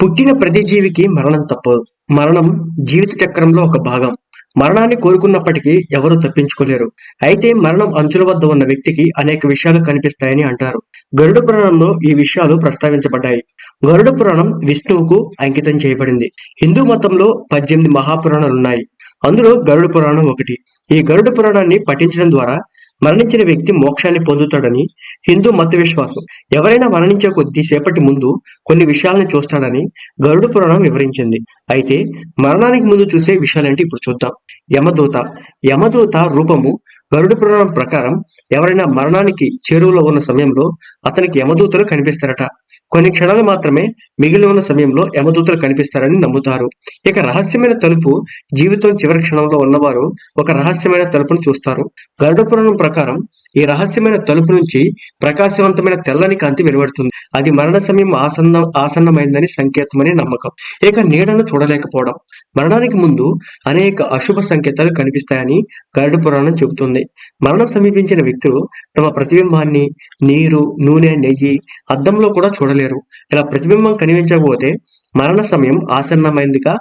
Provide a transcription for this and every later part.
పుట్టిన ప్రతి జీవికి మరణం తప్పదు. మరణం జీవిత చక్రంలో ఒక భాగం. మరణాన్ని కోరుకున్నప్పటికీ ఎవరూ తప్పించుకోలేరు. అయితే మరణం అంచుల వద్ద ఉన్న వ్యక్తికి అనేక విషయాలు కనిపిస్తాయని అంటారు. గరుడ పురాణంలో ఈ విషయాలు ప్రస్తావించబడ్డాయి. గరుడ పురాణం విష్ణువుకు అంకితం చేయబడింది. హిందూ మతంలో 18 మహాపురాణాలున్నాయి. అందులో గరుడ పురాణం ఒకటి. ఈ గరుడ పురాణాన్ని పఠించడం ద్వారా మరణించిన వ్యక్తి మోక్షాన్ని పొందుతాడని హిందూ మత విశ్వాసం. ఎవరైనా మరణించే కొద్దిసేపటి ముందు కొన్ని విషయాలను చూస్తాడని గరుడ పురాణం వివరించింది. అయితే మరణానికి ముందు చూసే విషయాలేంటి ఇప్పుడు చూద్దాం. యమదూత. యమదూత రూపము గరుడ పురాణం ప్రకారం ఎవరైనా మరణానికి చేరువలో ఉన్న సమయంలో అతనికి యమదూతలు కనిపిస్తారట. కొన్ని క్షణాలు మాత్రమే మిగిలి ఉన్న సమయంలో యమదూతలు కనిపిస్తారని నమ్ముతారు. ఇక రహస్యమైన తలుపు. జీవితం చివరి క్షణంలో ఉన్నవారు ఒక రహస్యమైన తలుపును చూస్తారు. గరుడ పురాణం ప్రకారం ఈ రహస్యమైన తలుపు నుంచి ప్రకాశవంతమైన తెల్లని కాంతి వెలువడుతుంది. అది మరణ సమయం ఆసన్నమైందని సంకేతమని నమ్మకం. ఇక నీడను చూడలేకపోవడం. మరణానికి ముందు అనేక అశుభ సంకేతాలు కనిపిస్తాయని గరుడ పురాణం చెబుతుంది. మరణం సమీపించిన వ్యక్తులు తమ ప్రతిబింబాన్ని నీరు, నూనె, నెయ్యి, అద్దంలో కూడా చూడలేరు. ఇలా ప్రతిబింబం కనిపించకపోతే మరణ సమయం ఆసన్నమైందిగా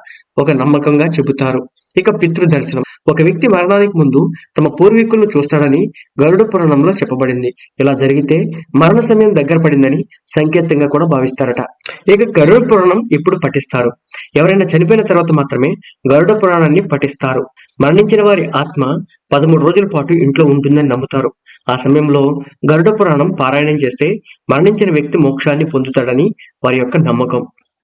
ఒక నమ్మకంగా చెబుతారు. ఇక పితృదర్శనం. ఒక వ్యక్తి మరణానికి ముందు తమ పూర్వీకులను చూస్తాడని గరుడ పురాణంలో చెప్పబడింది. ఇలా జరిగితే మరణ సమయం దగ్గర పడిందని సంకేతంగా కూడా భావిస్తారట. ఇక గరుడ పురాణం ఎప్పుడు పఠిస్తారు? ఎవరైనా చనిపోయిన తర్వాత మాత్రమే గరుడ పురాణాన్ని పఠిస్తారు. మరణించిన వారి ఆత్మ 13 రోజుల పాటు ఇంట్లో ఉంటుందని నమ్ముతారు. ఆ సమయంలో గరుడ పురాణం పారాయణం చేస్తే మరణించిన వ్యక్తి మోక్షాన్ని పొందుతాడని వారి యొక్క నమ్మకం.